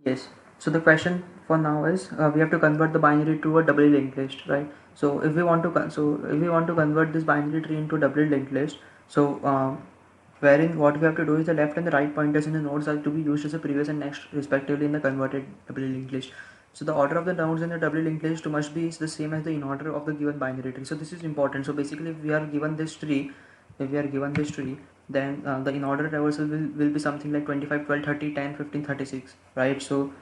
Yes. So the question for now is we have to convert the binary to a doubly linked list, right? So if we want to convert this binary tree into a doubly linked list, so wherein what we have to do is the left and the right pointers in the nodes are to be used as a previous and next respectively in the converted doubly linked list. So the order of the nodes in the doubly linked list must be the same as the in order of the given binary tree. So this is important. So basically, if we are given this tree, then the in order traversal will be something like 25, 12, 30, 10, 15, 36, right? So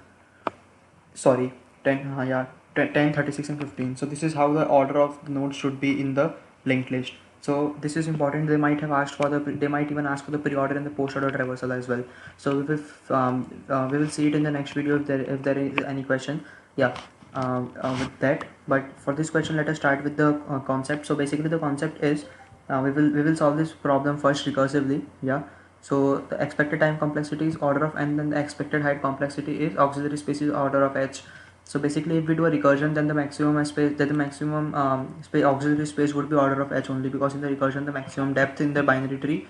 sorry, 10, yeah, 10, 10, 36 and 15. So this is how the order of the nodes should be in the linked list. So this is important. They might have asked for they might even ask for the pre-order and the post-order traversal as well. So we will see it in the next video if there is any question. Yeah, with that. But for this question, let us start with the concept. So basically, the concept is we will solve this problem first recursively. Yeah. So the expected time complexity is order of n, then the expected height complexity is auxiliary space is order of h. So basically, if we do a recursion, then the maximum space, then the maximum space auxiliary space would be order of h only, because in the recursion the maximum depth in the binary tree,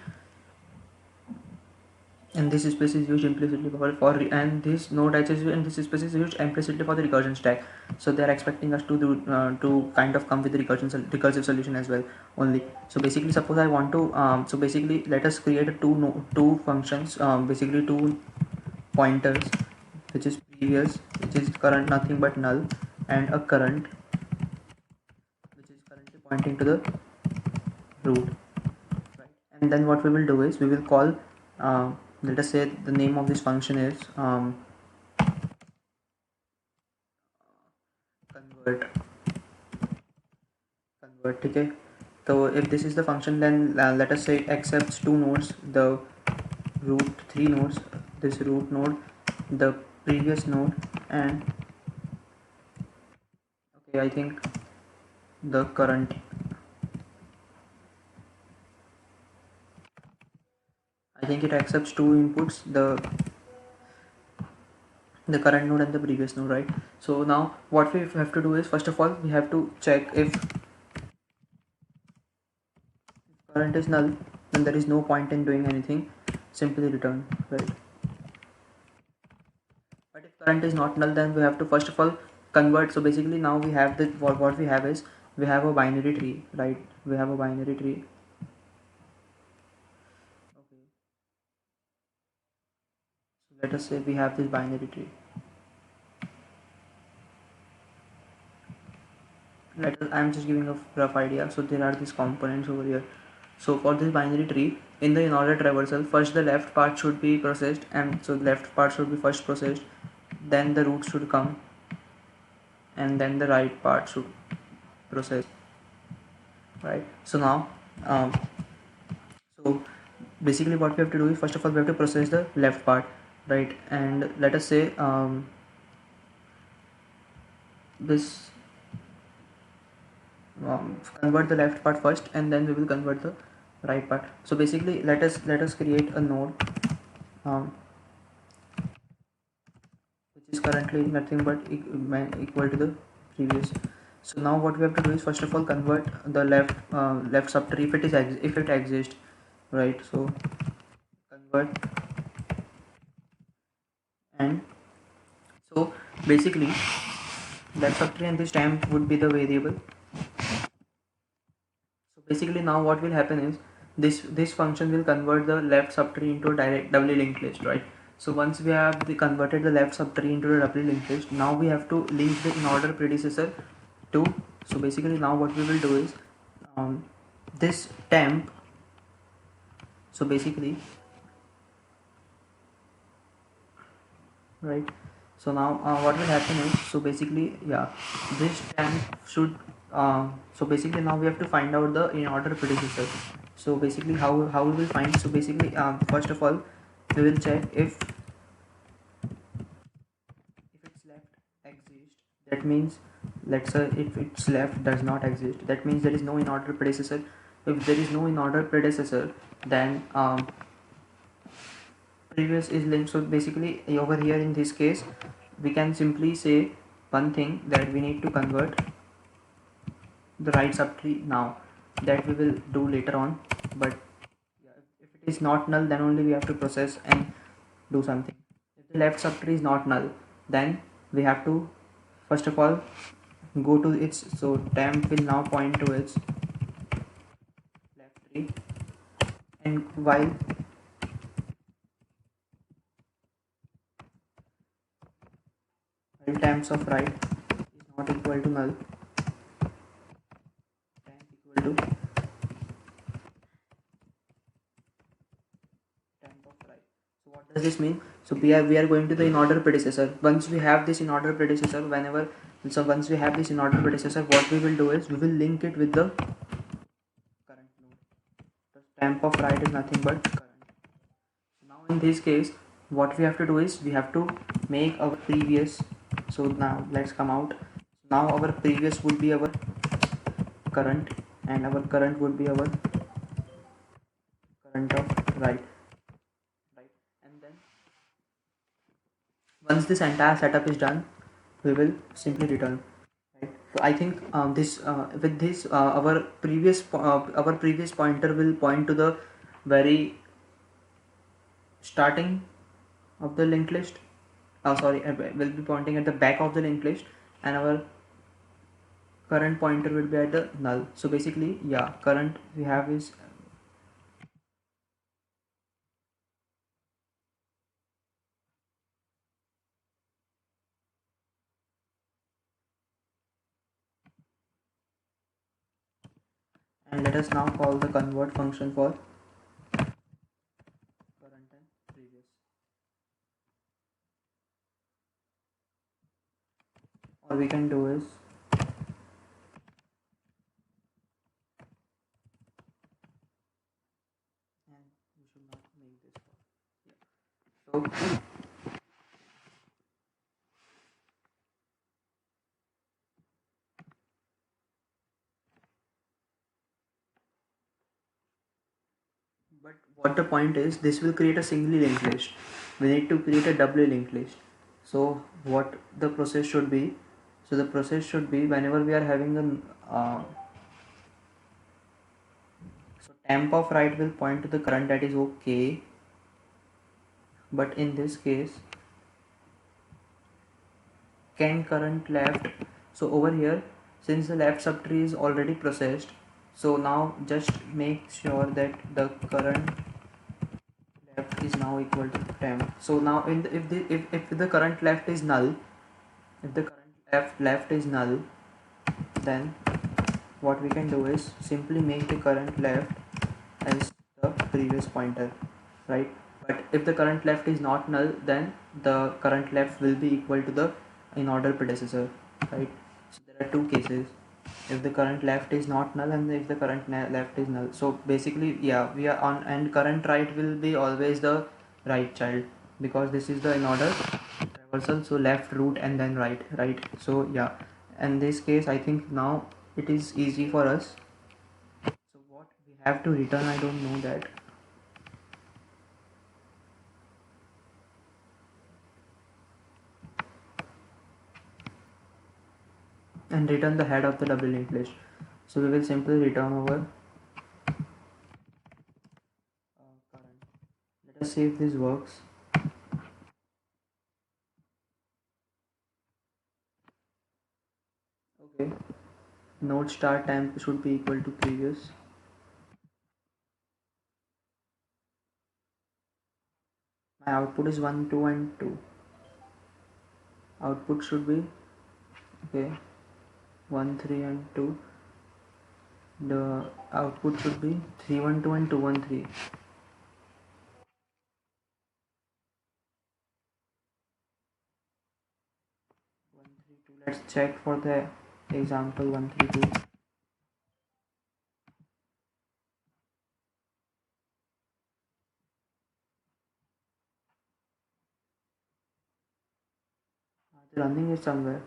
and this space is used implicitly and this node h is and this space is used implicitly for the recursion stack. So they are expecting us to do to kind of come with the recursive solution as well only. So basically, suppose I want to so basically let us create two functions, basically two pointers, which is previous, which is current nothing but null, and a current which is currently pointing to the root, right? And then what we will do is we will call let us say the name of this function is convert. Okay. So if this is the function, then let us say it accepts two nodes, the root three nodes, this root node, the previous node, and okay, I think the current. I think it accepts two inputs, the current node and the previous node, right? So now what we have to do is, first of all, we have to check if current is null, then there is no point in doing anything, simply return, right? But if current is not null, then we have to first of all convert. So basically now we have the what we have is we have a binary tree, right? We have a binary tree. Okay, so let us say we have this binary tree. I'm just giving a rough idea. So there are these components over here. So for this binary tree, in the in-order traversal, first the left part should be processed, and so the left part should be first processed, then the root should come, and then the right part should process, right? So now so basically what we have to do is, first of all, we have to process the left part, right? And let us say this convert the left part first, and then we will convert the right part. So basically let us create a node which is currently nothing but equal to the previous. So now what we have to do is, first of all, convert the left subtree if it exists, right? So convert, and so basically left subtree and this temp would be the variable. So basically now what will happen is this function will convert the left subtree into a direct doubly linked list, right? So once we have converted the left subtree into the doubly linked list, now we have to link the in order predecessor to. So basically now what we will do is this temp. So basically, right? So now what will happen is, so basically, yeah, this temp should so basically now we have to find out the in order predecessor. So basically how we will find. So basically first of all, we will check if its left exists. That means, let's say if its left does not exist, that means there is no in order predecessor. If there is no in order predecessor, then previous is linked. So basically over here in this case, we can simply say one thing, that we need to convert the right subtree now. That we will do later on, but yeah, if it is not null, then only we have to process and do something. If the left subtree is not null, then we have to first of all go to its, so temp will now point to its left tree, and while temps of right is not equal to null, temp equal to temp of right. So what does this mean? So we are going to the in order predecessor. Once we have this in order predecessor, once we have this in order predecessor, what we will do is we will link it with the current node. The temp of right is nothing but current. Now in this case, what we have to do is we have to make our previous. So now let's come out. Now our previous would be our current, and our current would be our current of right, and then once this entire setup is done, we will simply return. Right. So I think this with this our previous pointer will point to the very starting of the linked list. Sorry, will be pointing at the back of the linked list, and our current pointer will be at the null. So basically, yeah, current we have is, and let us now call the convert function for current and previous. All we can do is, and we should not make this call. Yeah. So but what the point is, this will create a singly linked list. We need to create a doubly linked list. So what the process should be? So the process should be, whenever we are having so temp of right will point to the current, that is okay. But in this case, can current left. So over here, since the left subtree is already processed, so now just make sure that the current left is now equal to temp. So now if the current left is null, if the current left is null, then what we can do is simply make the current left as the previous pointer, right? But if the current left is not null, then the current left will be equal to the in order predecessor, right? So there are two cases: if the current left is not null and if the current left is null. So basically, yeah, we are on, and current right will be always the right child, because this is the in order traversal. So left, root, and then right. So yeah, in this case I think now it is easy for us. So what we have to return, I don't know that. And return the head of the double linked list. So we will simply return over current. Let us see if this works. Okay, node start temp should be equal to previous. My output is 1, 2, and 2. Output should be, okay, 1, 3, and 2. The output should be 3, 1, 2, and 2, 1, 3. 1, 3, 2. Let's check for the example 1, 3, 2. The running is somewhere.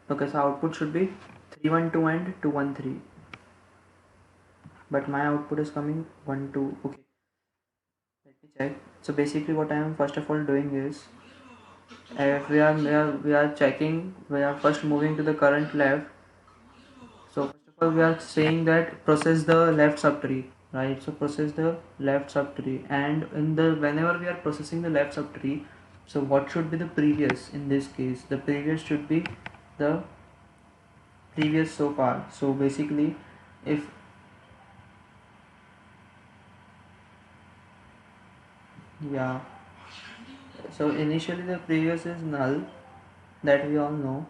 Okay, so output should be 3, 1, 2, and 2, 1, 3. But my output is coming 1, 2. Okay, let me check. So basically what I am first of all doing is, if we are checking, we are first moving to the current left. So first of all we are saying that process the left subtree, right? So process the left subtree, and in the whenever we are processing the left subtree, So what should be the previous in this case? The previous should be the previous so far. So basically, if yeah, so initially the previous is null, that we all know.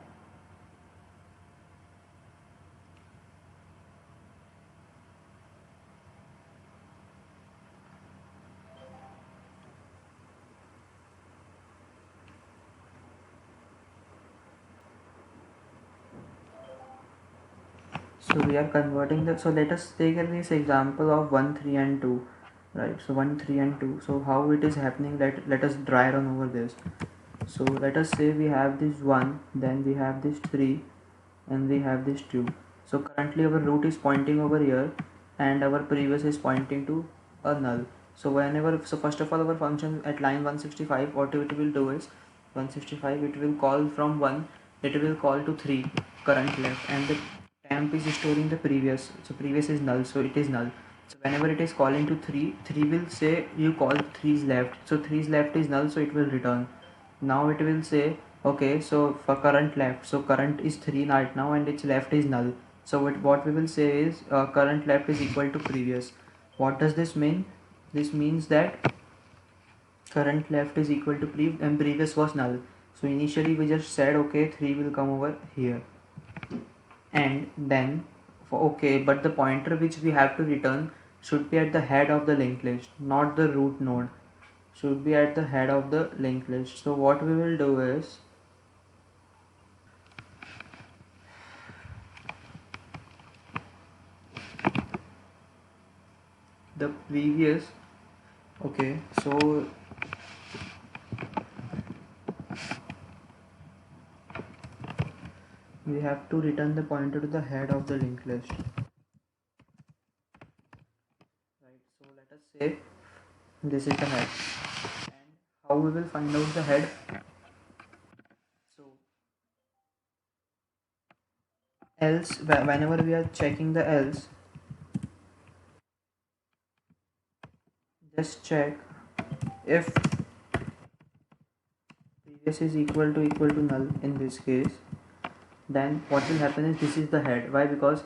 So we are converting the, so let us take this example of 1 3 and 2, right? So 1 3 and 2, so how it is happening, let us dry run over this. So let us say we have this 1, then we have this 3, and we have this 2. So currently our root is pointing over here, and our previous is pointing to a null. So whenever, so first of all, our function at line 165, what it will do is 165, it will call from 1, it will call to 3 current left, and the temp is storing the previous, so previous is null, so it is null. So whenever it is calling to 3, 3 will say you call 3's left, so 3's left is null, so it will return. Now it will say, okay, so for current left, so current is 3 right now and its left is null. So what we will say is current left is equal to previous. What does this mean? This means that current left is equal to and previous was null. So initially we just said, okay, 3 will come over here, and then for, okay, but the pointer which we have to return should be at the head of the linked list, not the root node, should be at the head of the linked list. So what we will do is, the previous, okay, so we have to return the pointer to the head of the linked list, right? So let us say this is the head, and how we will find out the head? So else, whenever we are checking the else, just check if previous is equal to null in this case, then what will happen is this is the head. Why? Because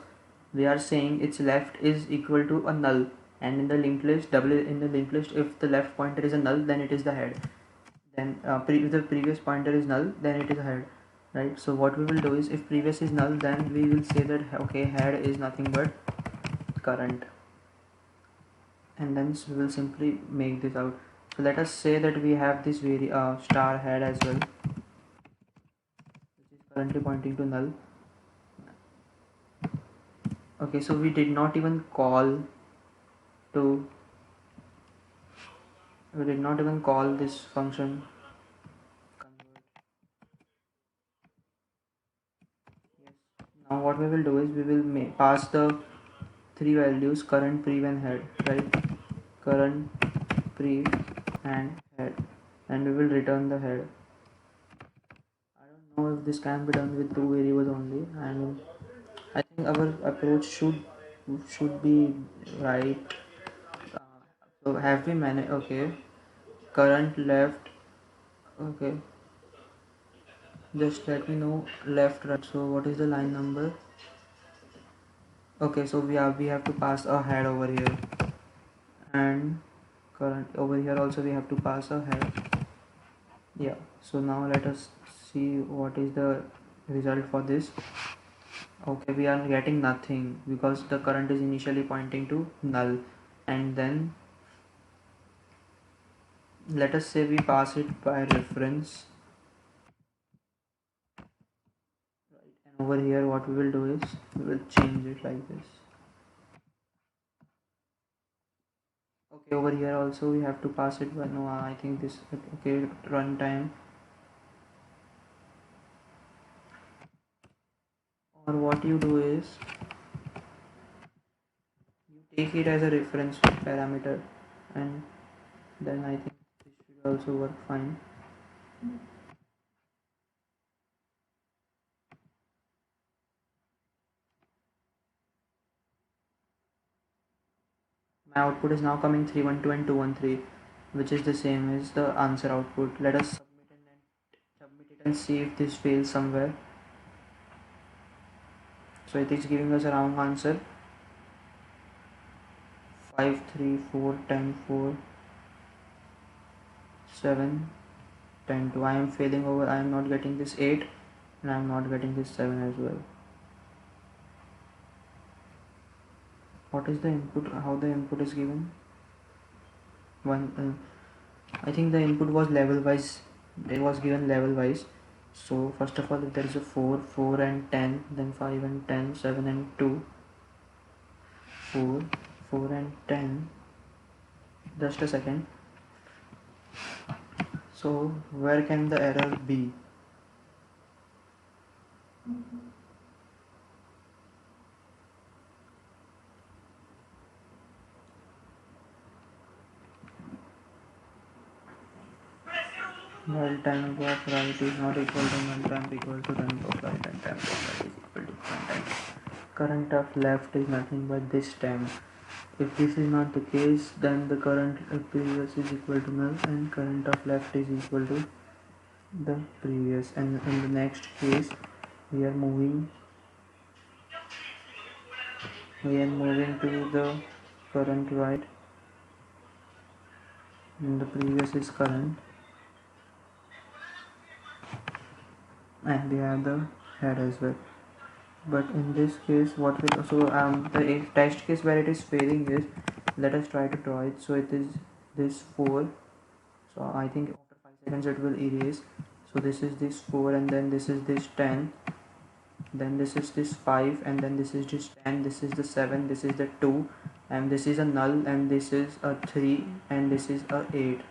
we are saying its left is equal to a null, and in the linked list, in the linked list, if the left pointer is a null, then it is the head. Then if the previous pointer is null, then it is a head, right? So what we will do is, if previous is null, then we will say that, okay, head is nothing but current, and then we will simply make this out. So let us say that we have this star head as well, which is currently pointing to null. Okay, so we did not even call to we did not even call this function convert. Yes. Now what we will do is, we will pass the three values, current, prev and head, right? Current, prev and head, and we will return the head. I don't know if this can be done with two variables only. I mean, I think our approach should be right. So have we managed? Okay, current left. Okay, just let me know left, right. So what is the line number? Okay, so we have to pass a head over here, and current over here also we have to pass a head. Yeah, so now let us see what is the result for this. Okay, we are getting nothing because the current is initially pointing to null, and then let us say we pass it by reference, right? And over here what we will do is, we will change it like this. Okay, over here also we have to pass it by, no, I think this, okay, runtime, or what you do is, you take it as a reference parameter, and then I think this should also work fine. My output is now coming 312 and 213, which is the same as the answer output. Let us submit and see if this fails somewhere. So it is giving us a wrong answer. 5, 3, 4, 10, 4, 7, 10, 2. I am failing over. I am not getting this 8 and I am not getting this 7 as well. What is the input? How the input is given? I think the input was level wise. It was given level wise. So first of all, if there is a 4, 4 and 10, then 5 and 10, 7 and 2, 4, 4 and 10. Just a second. So where can the error be? While time of right is not equal to null time equal to time of right and time of right is equal to current time. Current of left is nothing but this time. If this is not the case, then the current of previous is equal to null and current of left is equal to the previous. And in the next case, we are moving to the current right, and the previous is current, and we have the head as well. But in this case, what will the test case where it is failing is, let us try to draw it. So it is this 4. So I think after 5 seconds it will erase. So this is this 4 and then this is this 10, then this is this 5 and then this is this 10, this is the 7, this is the 2 and this is a null and this is a 3 and this is a 8.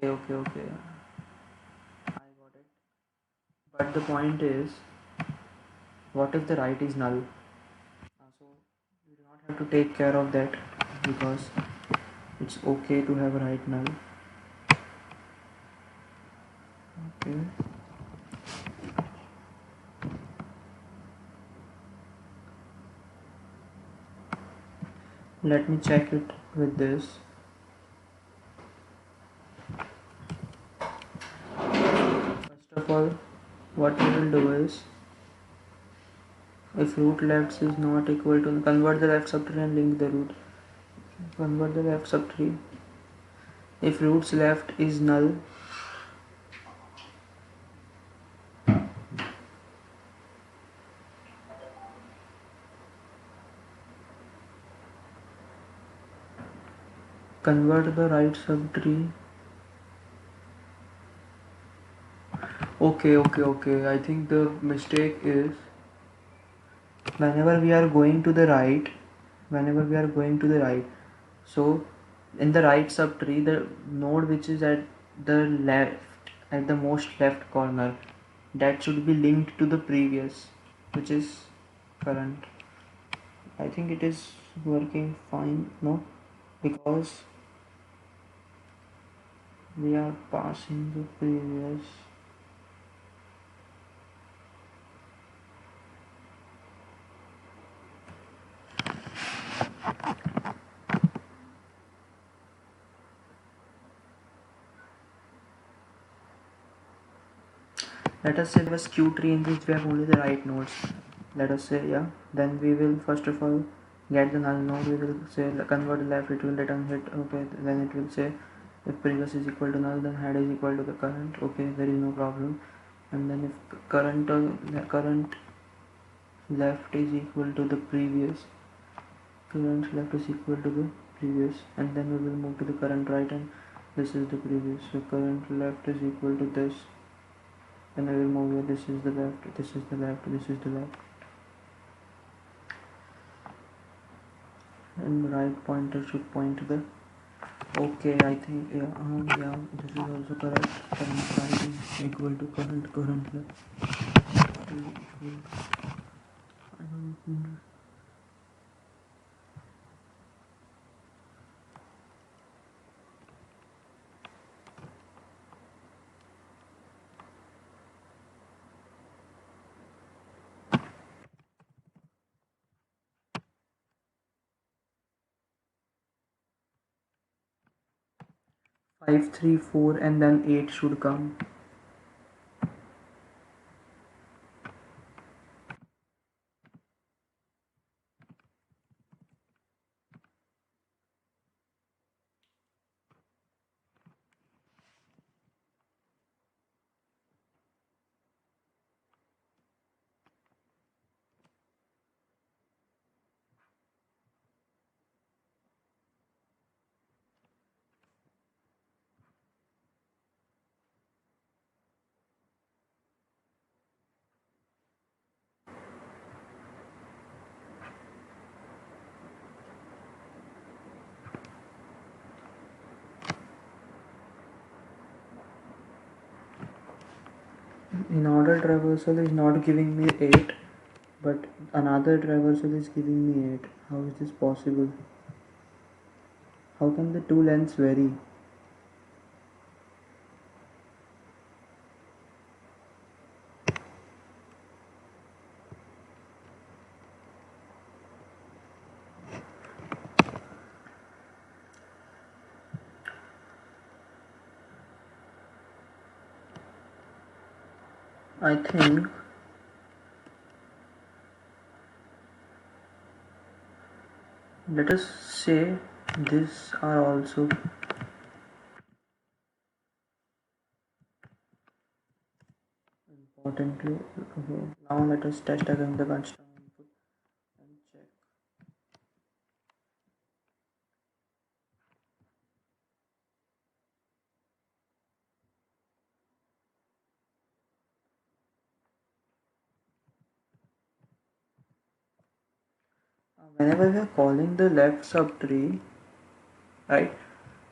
Okay, I got it. But the point is, what if the right is null? So we do not have to take care of that, because it's okay to have right null. Okay, let me check it with this. First of all, what we will do is, if root left is not equal to, convert the left subtree and link the root. Convert the left subtree. If roots left is null, convert the right subtree. Okay. I think the mistake is, whenever we are going to the right, so in the right subtree, the node which is at the left, at the most left corner, that should be linked to the previous, which is current. I think it is working fine, no? Because we are passing the previous. Let us say there was Q tree in which we have only the right nodes. Let us say, yeah, then we will first of all get the null node. We will say convert left, it will return hit. Okay, then it will say if previous is equal to null, then head is equal to the current. Okay, there is no problem. And then if current left is equal to the previous, current left is equal to the previous, and then we will move to the current right, and this is the previous. So current left is equal to this, and I will move here. This is the left, this is the left, this is the left, and right pointer should point to the. Okay, I think yeah, this is also correct. Current right is equal to current left. I don't. 5, 3, 4 and then 8 should come. in order traversal is not giving me 8, but another traversal is giving me 8. How is this possible? How can the two lengths vary? I think let us say these are also importantly. Okay, now let us test again the constant input and check. Whenever we are calling the left subtree, right?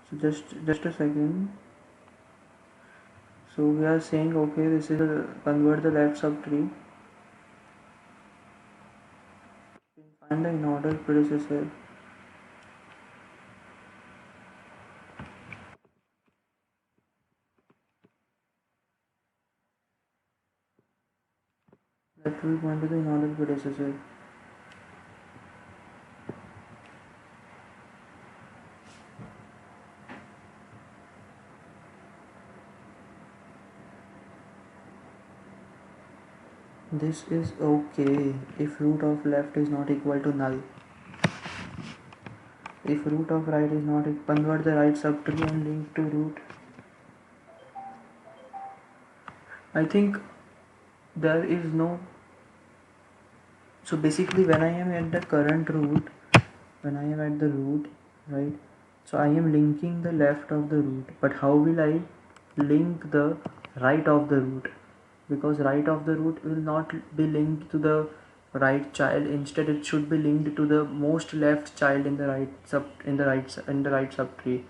So just a second. So we are saying okay, this is a convert the left subtree. Find the in order predecessor. That will point to the in order predecessor. This is okay if root of left is not equal to null. If root of right is not equal, convert the right subtree and link to root. I think there is no. So basically, when I am at the current root, when I am at the root, right? So I am linking the left of the root, but how will I link the right of the root? Because right of the root will not be linked to the right child. Instead, it should be linked to the most left child in the right subtree.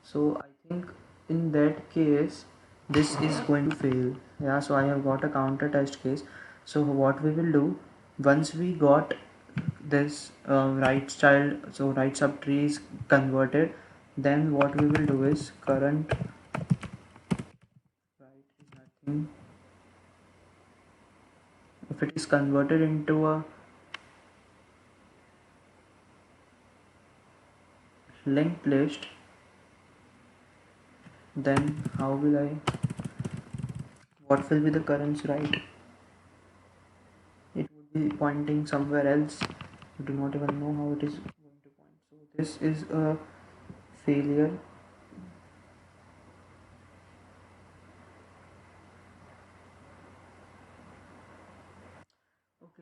So I think in that case, this is going to fail. Yeah. So I have got a counter test case. So what we will do once we got this right child, so right subtree is converted, then what we will do is current right is nothing. If it is converted into a linked list, then how will I, what will be the currents right? It would be pointing somewhere else. We do not even know how it is going to point. So this is a failure.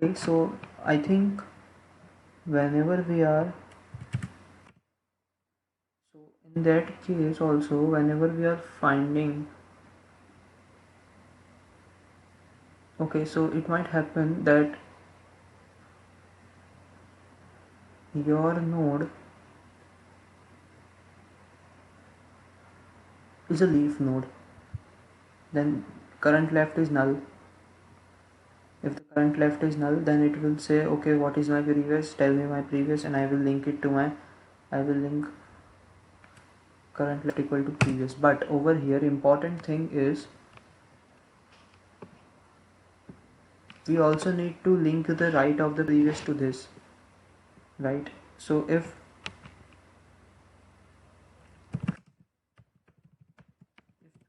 Okay, so I think whenever we are, so in that case also, whenever we are finding, okay, so it might happen that your node is a leaf node, then current left is null. If the current left is null, then it will say okay, what is my previous, tell me my previous, and I will link it to my, I will link current left equal to previous. But over here important thing is we also need to link the right of the previous to this, right? So if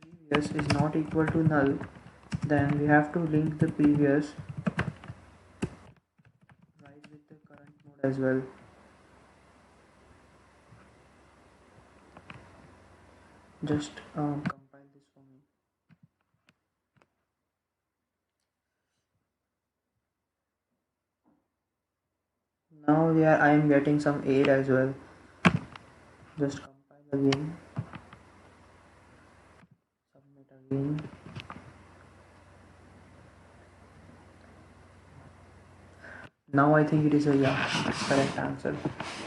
previous is not equal to null, then we have to link the previous right with the current node as well. Just compile this for me. Now I am getting some 8 as well. Just compile again, submit again. Now I think it is a correct answer.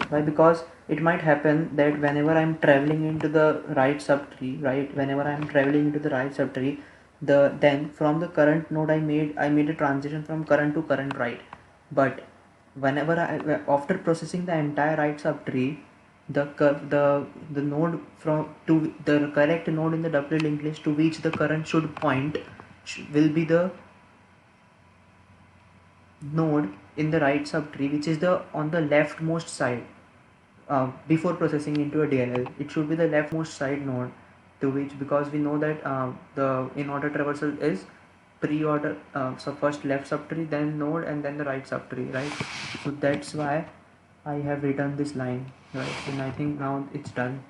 Why? Because it might happen that whenever I'm traveling into the right subtree, right? Whenever I'm traveling into the right subtree, then from the current node I made a transition from current to current write. But whenever after processing the entire write subtree, the node from to the correct node in the doubly linked list to which the current should point will be the node in the write subtree, which is the on the leftmost side. Before processing into a DLL, it should be the leftmost side node to which, because we know that the in order traversal is pre-order, so first left subtree, then node, and then the right subtree, right? So that's why I have written this line, right? And I think now it's done.